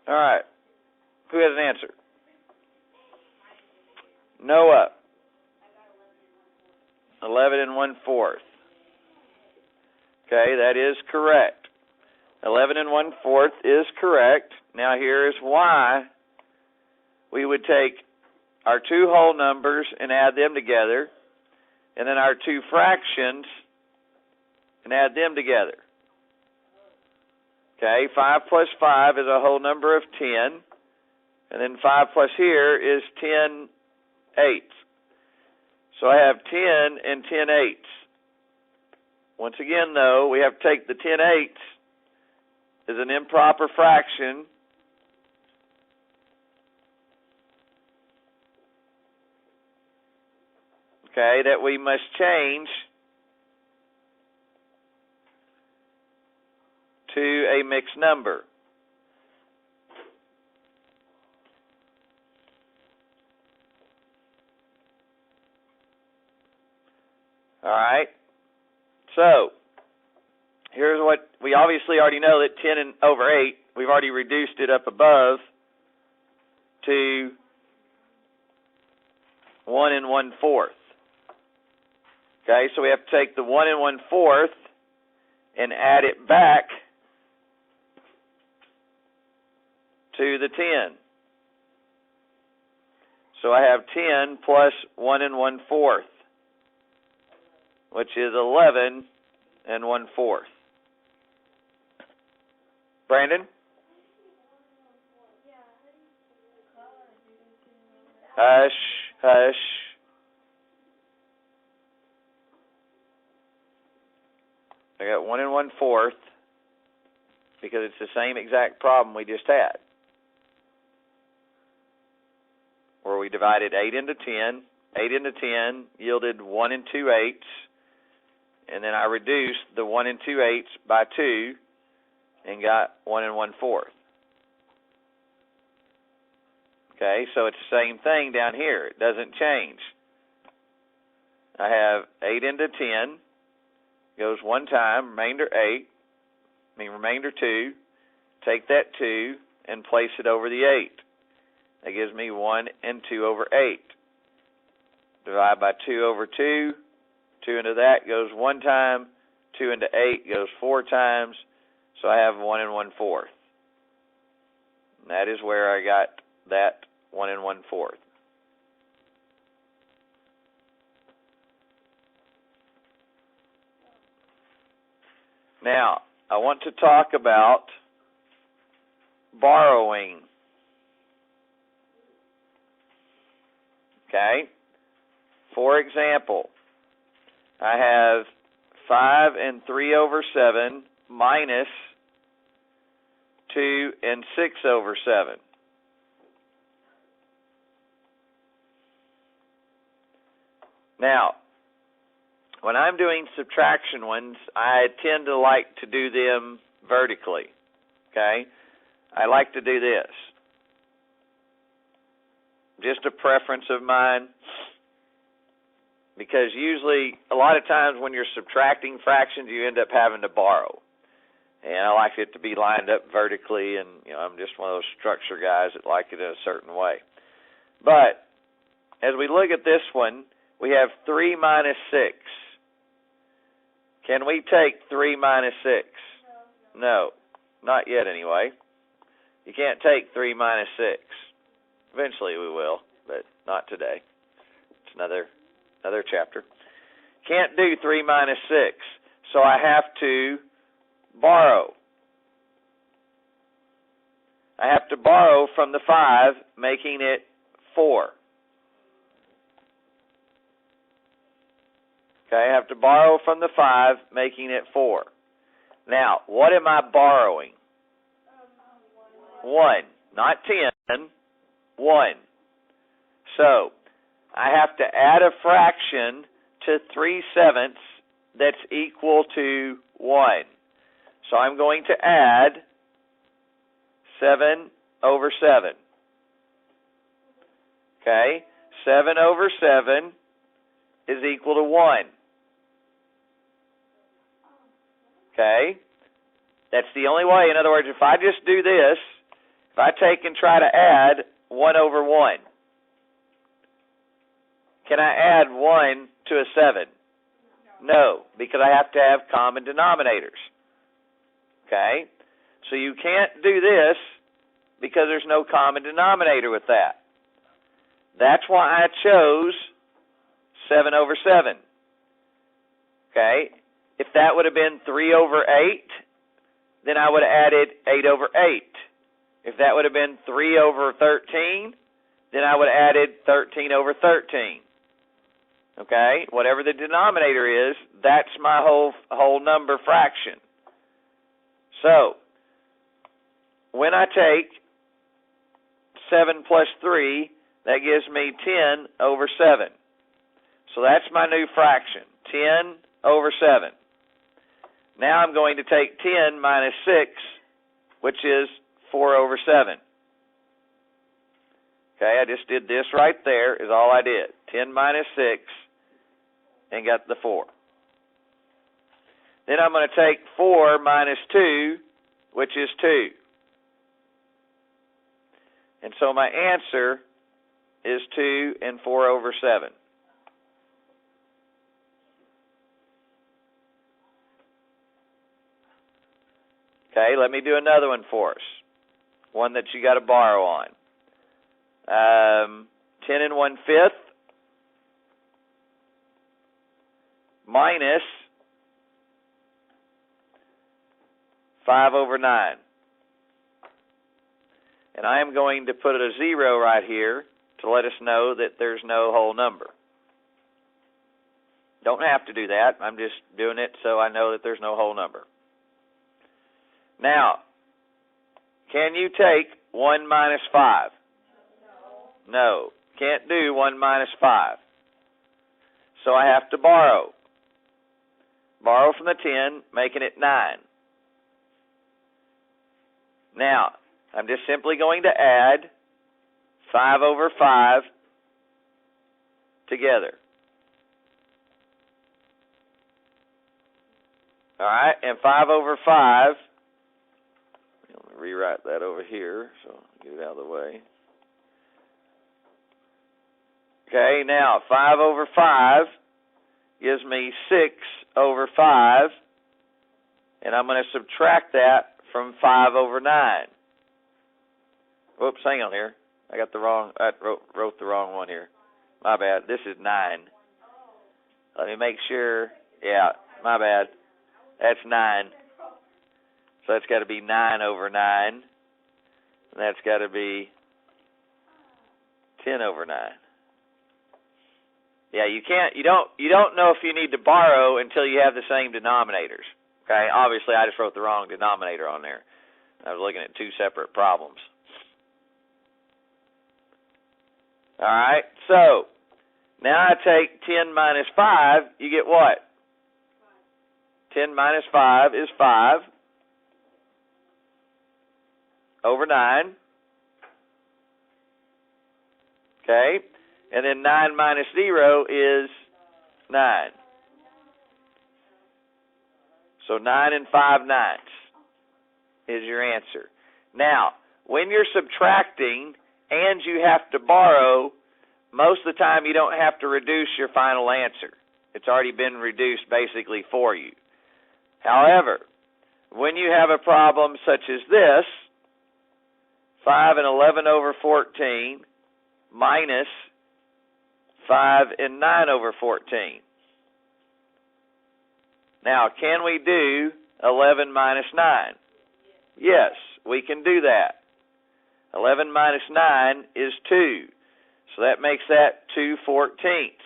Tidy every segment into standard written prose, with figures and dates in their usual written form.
All right. Who has an answer? Noah. 11 1/4. Okay, that is correct. 11 1/4 is correct. Now here is why we would take our two whole numbers and add them together, and then our two fractions and add them together. Okay, 5 plus 5 is a whole number of 10, and then 5 plus here is 10 eighths. So I have 10 and 10 eighths. Once again, though, we have to take the 10 eighths as an improper fraction, okay, that we must change to a mixed number. All right. So, here's what we obviously already know, that 10 over 8, we've already reduced it up above to 1 1/4. Okay, so we have to take the 1 1/4 and add it back to the 10. So I have 10 plus 1 1/4, which is 11 1/4. Brandon? Hush, hush. I got 1 1/4 because it's the same exact problem we just had, where we divided 8 into 10. 8 into 10 yielded 1 2/8, and then I reduced the 1 2/8 by 2 and got 1 1/4. Okay, so it's the same thing down here. It doesn't change. I have 8 into 10 goes one time, remainder 8, remainder 2. Take that 2 and place it over the 8. That gives me 1 2 over 8. Divide by 2 over 2. 2 into that goes one time. 2 into 8 goes 4 times. So I have 1 1/4. And that is where I got that 1 1/4. Now, I want to talk about borrowing. Okay? For example, I have 5 3 over 7 minus 2 6 over 7. Now, when I'm doing subtraction ones, I tend to like to do them vertically. Okay? I like to do this. Just a preference of mine, because usually, a lot of times when you're subtracting fractions, you end up having to borrow. And I like it to be lined up vertically, and I'm just one of those structure guys that like it in a certain way. But as we look at this one, we have 3 minus 6. Can we take 3 minus 6? No, not yet anyway. You can't take 3 minus 6. Eventually we will, but not today. It's another chapter. Can't do 3 minus 6, so I have to borrow. I have to borrow from the 5, making it 4. Okay, I have to borrow from the 5, making it 4. Now, what am I borrowing? 1, not 10, 1. So, I have to add a fraction to 3/7 that's equal to 1. So I'm going to add 7 over 7. Okay, 7 over 7 is equal to 1. Okay, that's the only way. In other words, if I just do this, If I take and try to add 1 over 1, can I add 1 to a 7? No, because I have to have common denominators. Okay? So you can't do this because there's no common denominator with that. That's why I chose 7 over 7. Okay? If that would have been 3 over 8, then I would have added 8 over 8. If that would have been 3 over 13, then I would have added 13 over 13. Okay? Whatever the denominator is, that's my whole number fraction. So, when I take 7 plus 3, that gives me 10 over 7. So that's my new fraction, 10 over 7. Now I'm going to take 10 minus 6, which is 4 over 7. Okay, I just did this right there is all I did. 10 minus 6 and got the 4. Then I'm going to take 4 minus 2, which is 2. And so my answer is 2 and 4 over 7. Okay, let me do another one for us. One that you got to borrow on. 10 and 1/5 minus 5 over 9. And I am going to put a 0 right here to let us know that there's no whole number. Don't have to do that. I'm just doing it so I know that there's no whole number. Now, can you take 1 minus 5? No. Can't do 1 minus 5. So I have to borrow. Borrow from the 10, making it 9. Now, I'm just simply going to add 5 over 5 together. All right, and 5 over 5, let me rewrite that over here so I'll get it out of the way. Okay, now 5 over 5 gives me 6 over 5, and I'm going to subtract that from 5 over 9. Whoops, hang on here. I wrote the wrong one here. My bad. This is 9. Let me make sure. Yeah, my bad. That's 9. So that's got to be 9 over 9. And that's got to be 10 over 9. Yeah, you don't know if you need to borrow until you have the same denominators. Okay, obviously I just wrote the wrong denominator on there. I was looking at two separate problems. All right, so now I take 10 minus 5, you get what? 10 minus 5 is 5 over 9. Okay, and then 9 minus 0 is 9. So 9 and 5 ninths is your answer. Now, when you're subtracting and you have to borrow, most of the time you don't have to reduce your final answer. It's already been reduced basically for you. However, when you have a problem such as this, 5 and 11 over 14 minus 5 and 9 over 14. Now, can we do 11 minus 9? Yes, we can do that. 11 minus 9 is 2. So that makes that 2/14.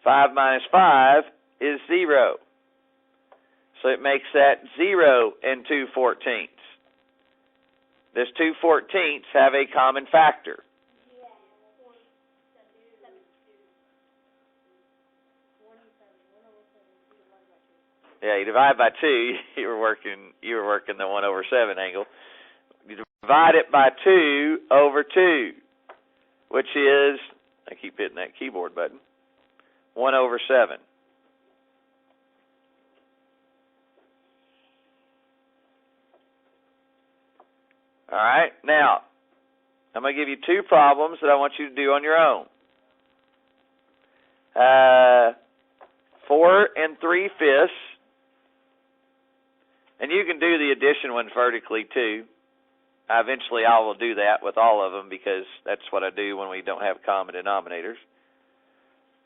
5 minus 5 is 0. So it makes that 0 and 2/14. Does 2/14 have a common factor? Yeah, you divide by 2, you were working the 1 over 7 angle. You divide it by 2 over 2, which is, I keep hitting that keyboard button, 1 over 7. All right, now, I'm going to give you two problems that I want you to do on your own. 4 3/5, and you can do the addition one vertically too. Eventually I will do that with all of them because that's what I do when we don't have common denominators.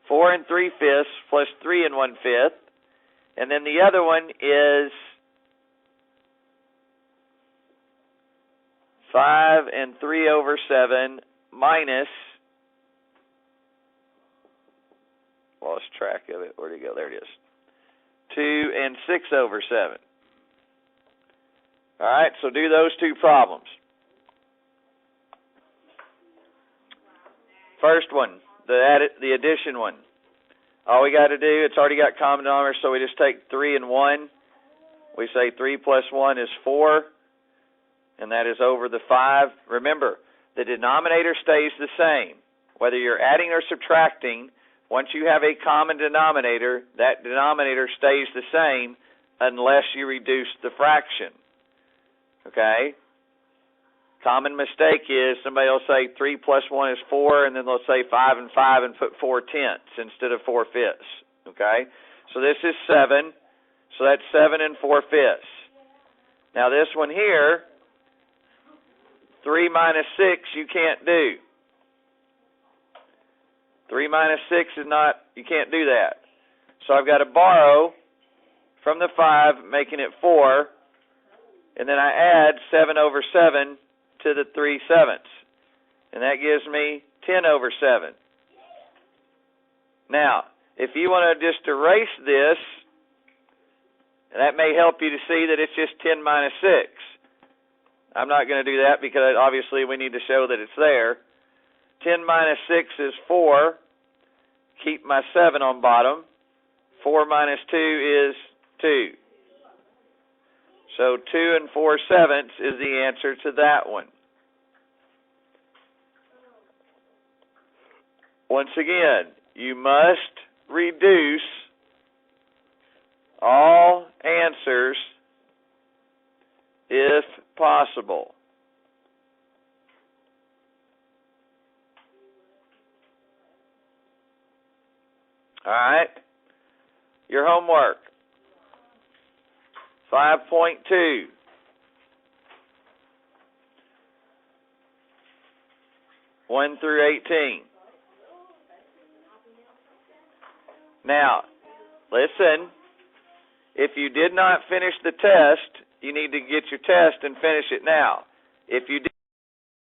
4 3/5 plus 3 1/5, and then the other one is 5 3/7 minus, lost track of it. Where'd it go? There it is. 2 6/7. All right, so do those two problems. First one, the addition one. All we got to do, it's already got common denominator, so we just take 3 and 1. We say 3 plus 1 is 4, and that is over the 5. Remember, the denominator stays the same. Whether you're adding or subtracting, once you have a common denominator, that denominator stays the same unless you reduce the fraction. Okay? Common mistake is somebody will say 3 plus 1 is 4, and then they'll say 5 and 5 and put 4/10 instead of 4/5. Okay? So this is 7. So that's 7 4/5. Now this one here, 3 minus 6, you can't do. 3 minus 6 is not, you can't do that. So I've got to borrow from the 5, making it 4, and then I add 7/7 to the 3/7, and that gives me 10/7. Now, if you want to just erase this, that may help you to see that it's just 10 minus 6. I'm not going to do that because obviously we need to show that it's there. 10 minus 6 is 4. Keep my 7 on bottom. 4 minus 2 is 2. So 2 4/7 is the answer to that one. Once again, you must reduce all answers if possible. All right? Your homework. 5.2. One through 18. Now, listen. If you did not finish the test, you need to get your test and finish it now. If you did